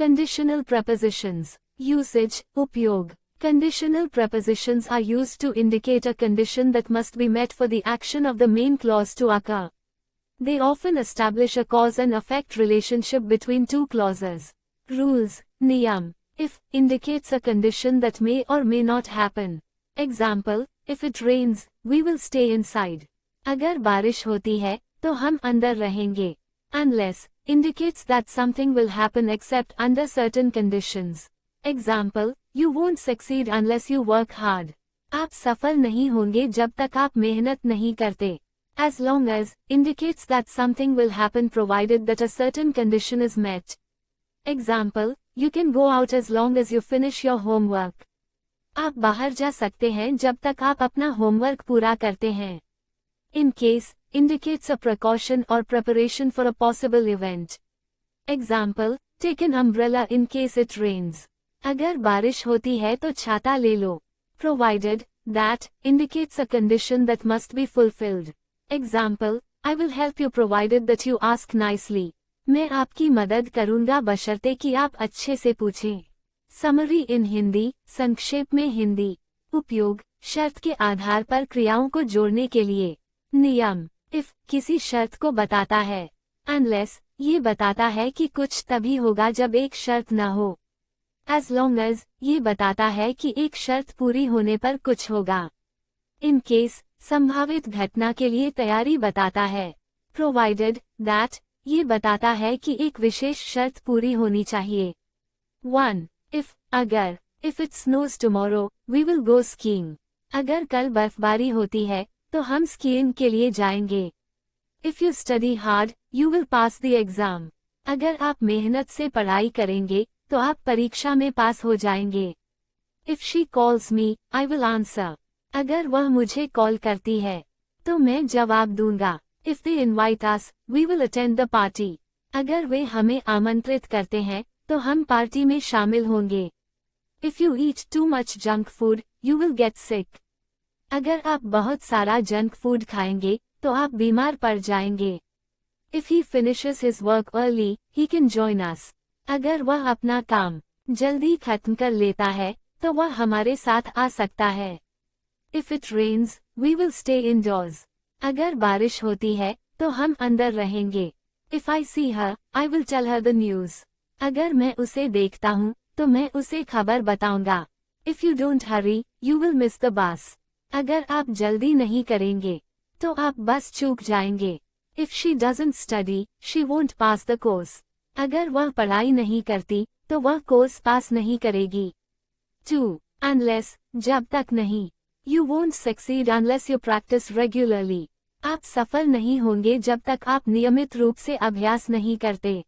Conditional prepositions. Usage, उपयोग. Conditional prepositions are used to indicate a condition that must be met for the action of the main clause to occur. They often establish a cause and effect relationship between two clauses. Rules, niyam. If indicates a condition that may or may not happen. Example, if it rains, we will stay inside. अगर बारिश होती है, तो हम अंदर रहेंगे. Unless indicates that something will happen except under certain conditions. Example, you won't succeed unless you work hard. आप सफल नहीं होंगे जब तक आप मेहनत नहीं करते. As long as indicates that something will happen provided that a certain condition is met. Example, you can go out as long as you finish your homework. आप बाहर जा सकते हैं जब तक आप अपना होमवर्क पूरा करते हैं. In case indicates a precaution or preparation for a possible event. Example, take an umbrella in case it rains. अगर बारिश होती है तो छाता ले लो. Provided that indicates a condition that must be fulfilled. Example, I will help you provided that you ask nicely. मैं आपकी मदद करूंगा बशर्ते कि आप अच्छे से पूछें. Summary in हिंदी, संक्षेप में हिंदी. उपयोग, शर्त के आधार पर क्रियाओं को जोड़ने के लिए. नियम, if किसी शर्त को बताता है. Unless, ये बताता है कि कुछ तभी होगा जब एक शर्त न हो. As long as, ये बताता है कि एक शर्त पूरी होने पर कुछ होगा. In case, संभावित घटना के लिए तैयारी बताता है. Provided that, ये बताता है कि एक विशेष शर्त पूरी होनी चाहिए. 1. If, अगर, if it snows tomorrow, we will go skiing. अगर कल बर्फबारी होती है, तो हम स्कीइंग के लिए जाएंगे. If you study hard, you will pass the exam. अगर आप मेहनत से पढ़ाई करेंगे, तो आप परीक्षा में पास हो जाएंगे. If she calls me, I will answer. अगर वह मुझे कॉल करती है, तो मैं जवाब दूंगा. If they invite us, we will attend the party. अगर वे हमें आमंत्रित करते हैं, तो हम पार्टी में शामिल होंगे. If you eat too much junk food, you will get sick. अगर आप बहुत सारा जंक फूड खाएंगे, तो आप बीमार पड़ जाएंगे. If he finishes his work early, he can join us. अगर वह अपना काम जल्दी खत्म कर लेता है, तो वह हमारे साथ आ सकता है. If it rains, we will stay indoors. अगर बारिश होती है, तो हम अंदर रहेंगे. If I see her, I will tell her the news. अगर मैं उसे देखता हूँ, तो मैं उसे खबर बताऊंगा. If you don't hurry, you will miss the bus. अगर आप जल्दी नहीं करेंगे, तो आप बस चूक जाएंगे. If she doesn't study, she won't pass the course. अगर वह पढ़ाई नहीं करती, तो वह कोर्स पास नहीं करेगी. 2. Unless, जब तक नहीं. You won't succeed unless you practice regularly. आप सफल नहीं होंगे जब तक आप नियमित रूप से अभ्यास नहीं करते.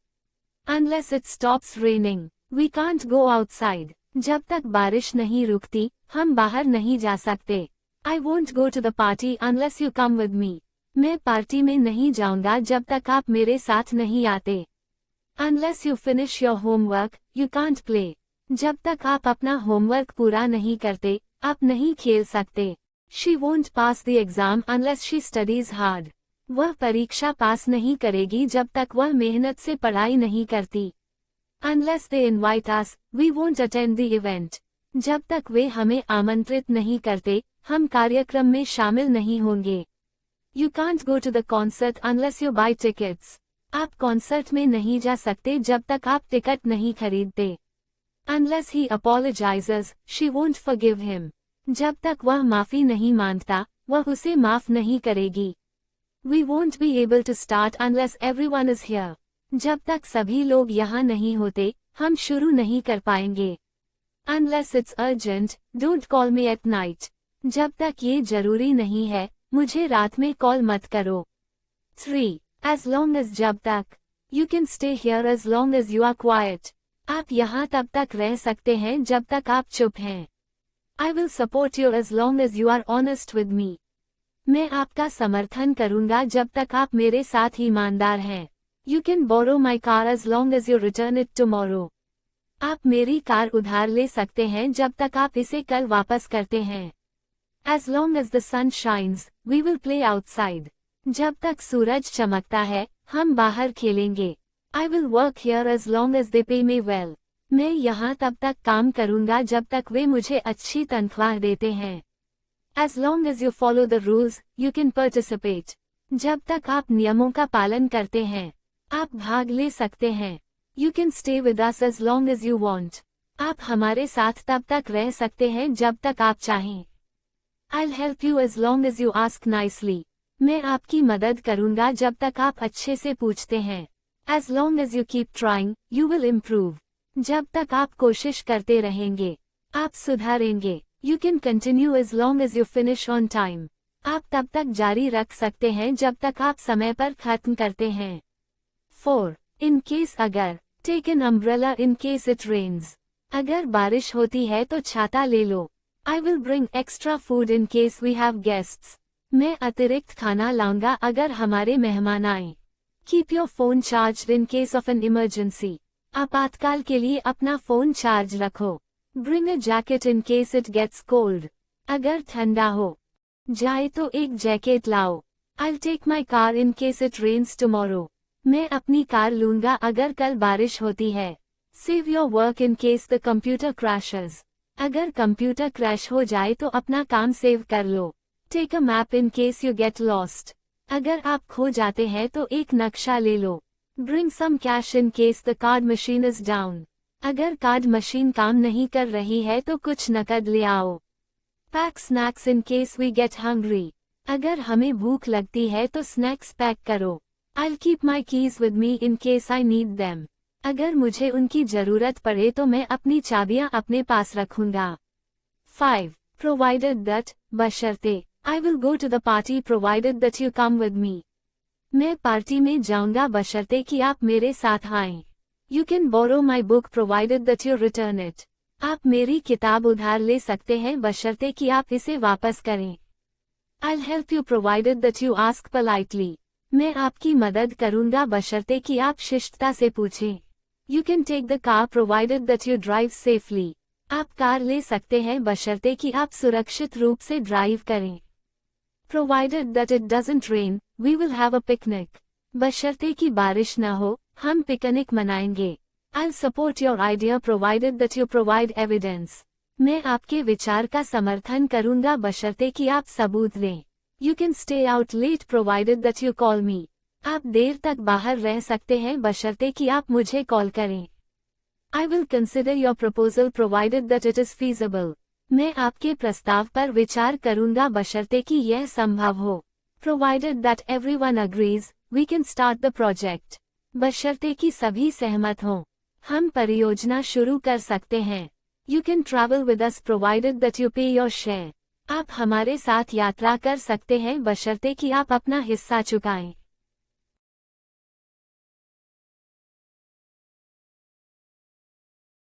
Unless it stops raining, we can't go outside. जब तक बारिश नहीं रुकती, हम बाहर नहीं जा सकते. I won't go to the party unless you come with me. मैं पार्टी में नहीं जाऊंगा जब तक आप मेरे साथ नहीं आते. Unless you finish your homework, you can't play. जब तक आप अपना होमवर्क पूरा नहीं करते, आप नहीं खेल सकते. She won't pass the exam unless she studies hard. वह परीक्षा पास नहीं करेगी जब तक वह मेहनत से पढ़ाई नहीं करती. Unless they invite us, we won't attend the event. जब तक वे हमें आमंत्रित नहीं करते, हम कार्यक्रम में शामिल नहीं होंगे. You can't go to the concert unless you buy tickets. आप कॉन्सर्ट में नहीं जा सकते जब तक आप टिकट नहीं खरीदते. Unless he apologizes, she won't forgive him. जब तक वह माफी नहीं मांगता, वह उसे माफ नहीं करेगी. We won't be able to start unless everyone is here. जब तक सभी लोग यहाँ नहीं होते, हम शुरू नहीं कर पाएंगे. Unless it's urgent, don't call me at night. जब तक ये जरूरी नहीं है, मुझे रात में कॉल मत करो. 3. As long as जब तक. You can stay here as long as you are quiet. आप यहाँ तब तक रह सकते हैं जब तक आप चुप हैं. I will support you as long as you are honest with me. मैं आपका समर्थन करूंगा जब तक आप मेरे साथ ईमानदार हैं. You can borrow my car as long as you return it tomorrow. आप मेरी कार उधार ले सकते हैं जब तक आप इसे कल वापस करते हैं. As long as the sun shines, we will play outside. जब तक सूरज चमकता है, हम बाहर खेलेंगे. I will work here as long as they pay me well. मैं यहाँ तब तक काम करूँगा जब तक वे मुझे अच्छी तनख्वाह देते हैं। As long as you follow the rules, you can participate. जब तक आप नियमों का पालन करते हैं, आप भाग ले सकते हैं। You can stay with us as long as you want. आप हमारे साथ तब तक रह सकते हैं जब तक आप चाहें। I'll help you as long as you ask nicely. मैं आपकी मदद करूँगा जब तक आप अच्छे से पूछते हैं। As long as you keep trying, you will improve. जब तक आप कोशिश करते रहेंगे, आप सुधारेंगे। You can continue as long as you finish on time. आप तब तक जारी रख सकते हैं जब तक आप समय पर खत्म करते हैं। 4. In case अगर, take an umbrella in case it rains. अगर बारिश होती है तो छाता ले लो। I will bring extra food in case we have guests. मैं अतिरिक्त खाना लाऊंगा अगर हमारे मेहमान आए। Keep your phone charged in case of an emergency. आपातकाल के लिए अपना फोन चार्ज रखो। Bring a jacket in case it gets cold. अगर ठंडा हो जाए तो एक जैकेट लाओ। I'll take my car in case it rains tomorrow. मैं अपनी कार लूंगा अगर कल बारिश होती है। Save your work in case the computer crashes. अगर कंप्यूटर क्रैश हो जाए तो अपना काम सेव कर लो। Take a map in case you get lost. अगर आप खो जाते हैं तो एक नक्शा ले लो। Bring some cash in case the card machine is down. अगर कार्ड मशीन काम नहीं कर रही है तो कुछ नकद ले आओ। Pack snacks in case we get hungry. अगर हमें भूख लगती है तो स्नैक्स पैक करो। I'll keep my keys with me in case I need them. अगर मुझे उनकी जरूरत पड़े तो मैं अपनी चाबियां अपने पास रखूंगा। 5. Provided that, बशर्ते, I will go to the party provided that you come with me. मैं पार्टी में जाऊंगा बशर्ते कि आप मेरे साथ आएं। You can borrow my book provided that you return it. आप मेरी किताब उधार ले सकते हैं बशर्ते कि आप इसे वापस करें। I'll help you provided that you ask politely. मैं आपकी मदद करूंगा बशर्ते कि आप शिष्टता से पूछें। You can take the car provided that you drive safely. आप कार ले सकते हैं बशर्ते कि आप सुरक्षित रूप से ड्राइव करें। Provided that it doesn't rain, we will have a picnic. बशर्ते कि बारिश न हो, हम पिकनिक मनाएंगे। I'll support your idea provided that you provide evidence. मैं आपके विचार का समर्थन करूंगा बशर्ते कि आप सबूत दें। You can stay out late provided that you call me. आप देर तक बाहर रह सकते हैं बशर्ते कि आप मुझे कॉल करें। I will consider your proposal provided that it is feasible. मैं आपके प्रस्ताव पर विचार करूंगा बशर्ते कि यह संभव हो। Provided that everyone agrees, we can start the project. बशर्ते कि सभी सहमत हों, हम परियोजना शुरू कर सकते हैं। You can travel with us provided that you pay your share. आप हमारे साथ यात्रा कर सकते हैं बशर्ते कि आप अपना हिस्सा चुकाएं।